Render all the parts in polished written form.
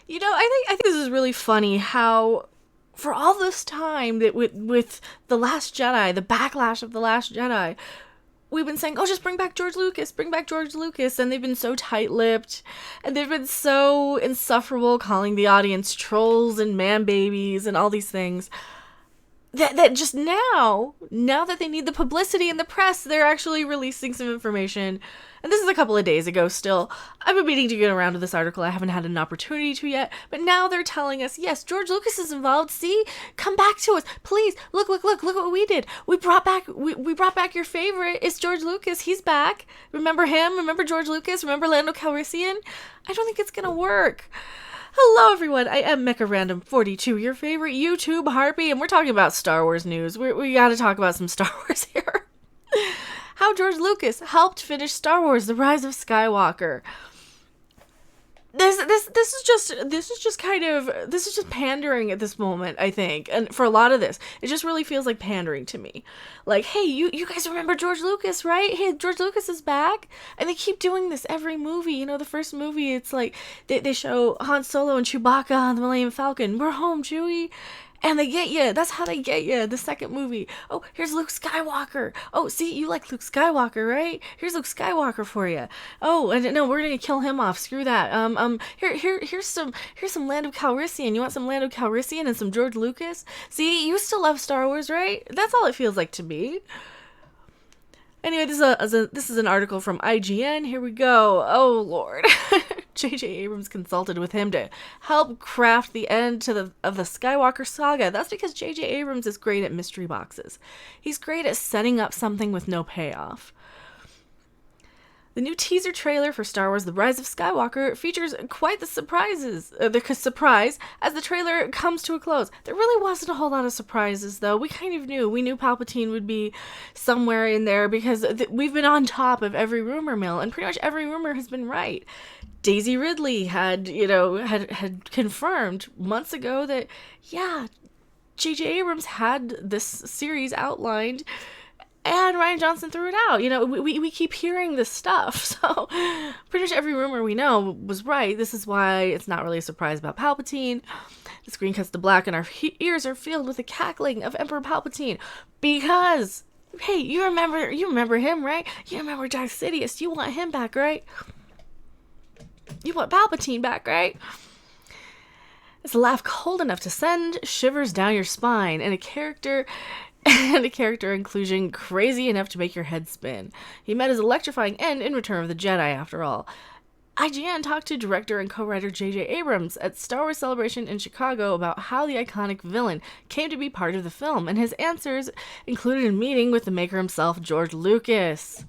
I think this is really funny how for all this time that with The Last Jedi, the backlash of The Last Jedi, we've been saying, oh, just bring back George Lucas, bring back George Lucas. And they've been so tight-lipped and they've been so insufferable, calling the audience trolls and man babies and all these things. That just now that they need the publicity and the press, they're actually releasing some information. And this is a couple of days ago still. I've been meaning to get around to this article. I haven't had an opportunity to yet. But now they're telling us, yes, George Lucas is involved. See? Come back to us. Please. Look what we did. We brought back your favorite. It's George Lucas. He's back. Remember him? Remember George Lucas? Remember Lando Calrissian? I don't think it's gonna work. Hello everyone, I am Mecha Random 42, your favorite YouTube harpy, and we're talking about Star Wars news. We gotta talk about some Star Wars here. How George Lucas helped finish Star Wars: The Rise of Skywalker. This is just pandering at this moment, I think. And for a lot of this, it just really feels like pandering to me. Like, hey, you guys remember George Lucas, right? Hey, George Lucas is back. And they keep doing this every movie. You know, the first movie, it's like they show Han Solo and Chewbacca on the Millennium Falcon. We're home, Chewie. And they get you. That's how they get you. The second movie. Oh, here's Luke Skywalker. Oh, see, you like Luke Skywalker, right? Here's Luke Skywalker for you. Oh, and no, we're gonna kill him off. Screw that. Here's some Lando Calrissian. You want some Lando Calrissian and some George Lucas? See, you still love Star Wars, right? That's all it feels like to me. Anyway, this is an article from IGN. Here we go. Oh, Lord. J.J. Abrams consulted with him to help craft the end of the Skywalker saga. That's because J.J. Abrams is great at mystery boxes. He's great at setting up something with no payoff. The new teaser trailer for Star Wars: The Rise of Skywalker features quite the surprise as the trailer comes to a close. There really wasn't a whole lot of surprises, though. We kind of knew. We knew Palpatine would be somewhere in there because we've been on top of every rumor mill, and pretty much every rumor has been right. Daisy Ridley had confirmed months ago that, yeah, J.J. Abrams had this series outlined, and Rian Johnson threw it out. You know, we keep hearing this stuff, so pretty much every rumor we know was right. This is why it's not really a surprise about Palpatine. The screen cuts to black, and our ears are filled with the cackling of Emperor Palpatine, because, hey, you remember him, right? You remember Darth Sidious. You want him back, right? You want Palpatine back, right? It's a laugh cold enough to send shivers down your spine, and a character inclusion crazy enough to make your head spin. He met his electrifying end in Return of the Jedi, after all. IGN talked to director and co-writer J.J. Abrams at Star Wars Celebration in Chicago about how the iconic villain came to be part of the film, and his answers included a meeting with the maker himself, George Lucas.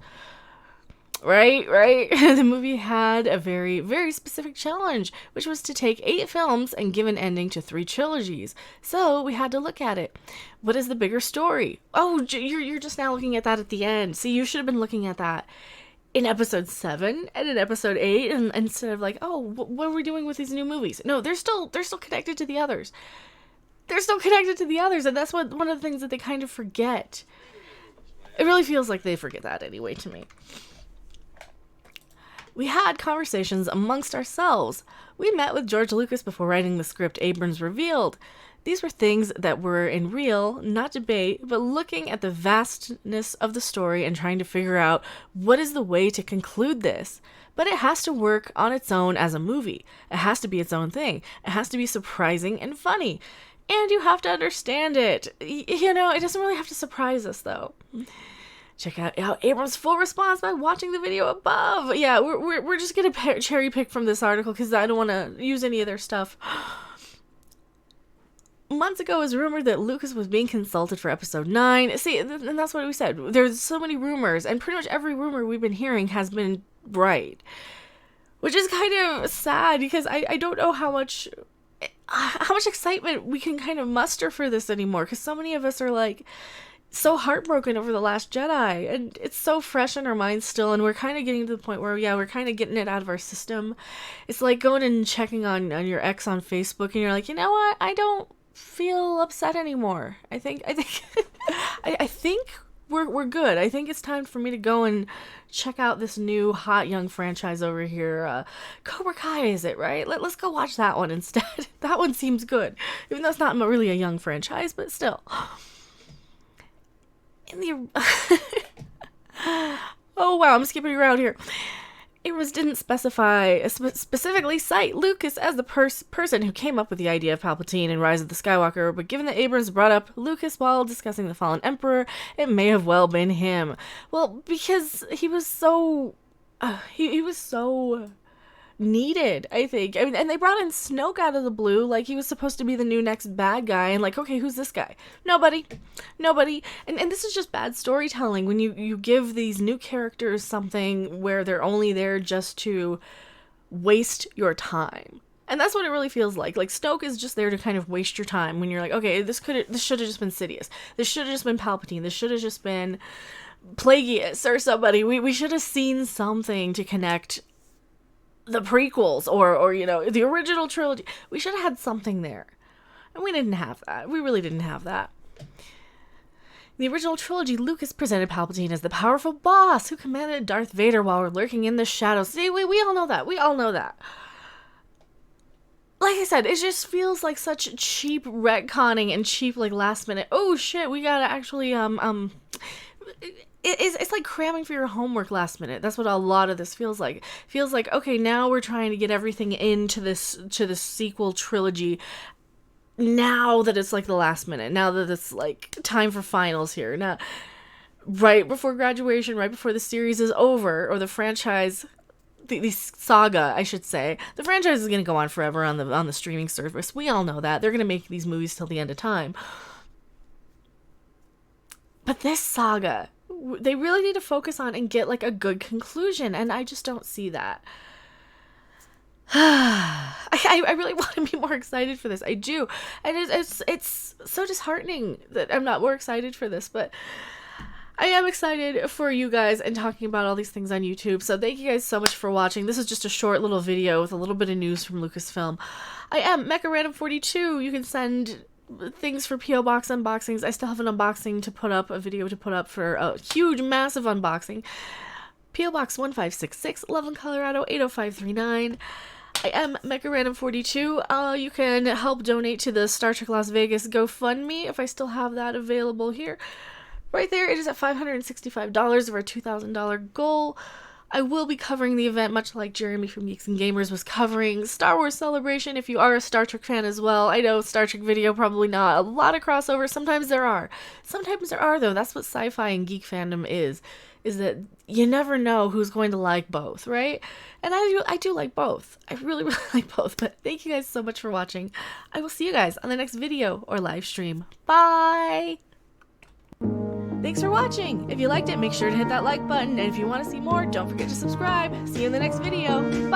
Right. The movie had a very, very specific challenge, which was to take 8 films and give an ending to 3 trilogies. So we had to look at it. What is the bigger story? Oh, you're just now looking at that at the end. See, you should have been looking at that in episode 7 and in episode 8, and instead of like, oh, what are we doing with these new movies? No, they're still connected to the others. And that's one of the things that they kind of forget. It really feels like they forget that anyway to me. We had conversations amongst ourselves. We met with George Lucas before writing the script Abrams revealed. These were things that were in real, not debate, but looking at the vastness of the story and trying to figure out what is the way to conclude this. But it has to work on its own as a movie. It has to be its own thing. It has to be surprising and funny. And you have to understand it. You know, it doesn't really have to surprise us, though. Check out Abrams' full response by watching the video above. Yeah, we're just gonna cherry pick from this article because I don't want to use any of their stuff. Months ago, it was rumored that Lucas was being consulted for episode 9. See, and that's what we said. There's so many rumors, and pretty much every rumor we've been hearing has been right, which is kind of sad because I don't know how much excitement we can kind of muster for this anymore, because so many of us are like so heartbroken over The Last Jedi, and it's so fresh in our minds still, and we're kind of getting to the point where, yeah, we're kind of getting it out of our system. It's like going and checking on your ex on Facebook, and you're like, you know what, I don't feel upset anymore. I think we're good. I think it's time for me to go and check out this new hot young franchise over here. Cobra Kai, is it, right? Let's go watch that one instead. That one seems good. Even though it's not really a young franchise, but still. In the... Oh, wow, I'm skipping around here. Abrams didn't specifically cite Lucas as the person who came up with the idea of Palpatine and Rise of the Skywalker, but given that Abrams brought up Lucas while discussing the Fallen Emperor, it may have well been him. Well, because he was so... he was so... needed, I think. I mean, and they brought in Snoke out of the blue, like he was supposed to be the new next bad guy, and like, okay, who's this guy? Nobody. And this is just bad storytelling when you give these new characters something where they're only there just to waste your time. And that's what it really feels like. Like, Snoke is just there to kind of waste your time when you're like, okay, this should have just been Sidious. This should have just been Palpatine. This should have just been Plagueis or somebody. We should have seen something to connect the prequels or you know, the original trilogy. We should have had something there, and we didn't have that. We really didn't have that. In the original trilogy, Lucas presented Palpatine as the powerful boss who commanded Darth Vader while lurking in the shadows. See, we all know that. Like I said, it just feels like such cheap retconning and cheap, like, last minute, oh shit, we gotta actually It's like cramming for your homework last minute. That's what a lot of this feels like. It feels like, okay, now we're trying to get everything into this sequel trilogy. Now that it's like the last minute. Now that it's like time for finals here. Now, right before graduation, right before the series is over, or the franchise, the saga, I should say. The franchise is going to go on forever on the streaming service. We all know that. They're going to make these movies till the end of time. But this saga, they really need to focus on and get like a good conclusion, and I just don't see that. I really want to be more excited for this. I do, and it's so disheartening that I'm not more excited for this, but I am excited for you guys and talking about all these things on YouTube. So thank you guys so much for watching. This is just a short little video with a little bit of news from Lucasfilm. I am Mecha Random 42. You can send things for P.O. Box unboxings. I still have an unboxing to put up, a video to put up for a huge, massive unboxing. P.O. Box 1566, Loveland, Colorado 80539. I am Mecha Random 42. You can help donate to the Star Trek Las Vegas GoFundMe if I still have that available here. Right there, it is at $565 of our $2,000 goal. I will be covering the event much like Jeremy from Geeks and Gamers was covering Star Wars Celebration if you are a Star Trek fan as well. I know Star Trek video, probably not. A lot of crossover. Sometimes there are. Sometimes there are, though. That's what sci-fi and geek fandom is that you never know who's going to like both, right? And I do like both. I really, really like both. But thank you guys so much for watching. I will see you guys on the next video or live stream. Bye! Thanks for watching! If you liked it, make sure to hit that like button, and if you want to see more, don't forget to subscribe. See you in the next video!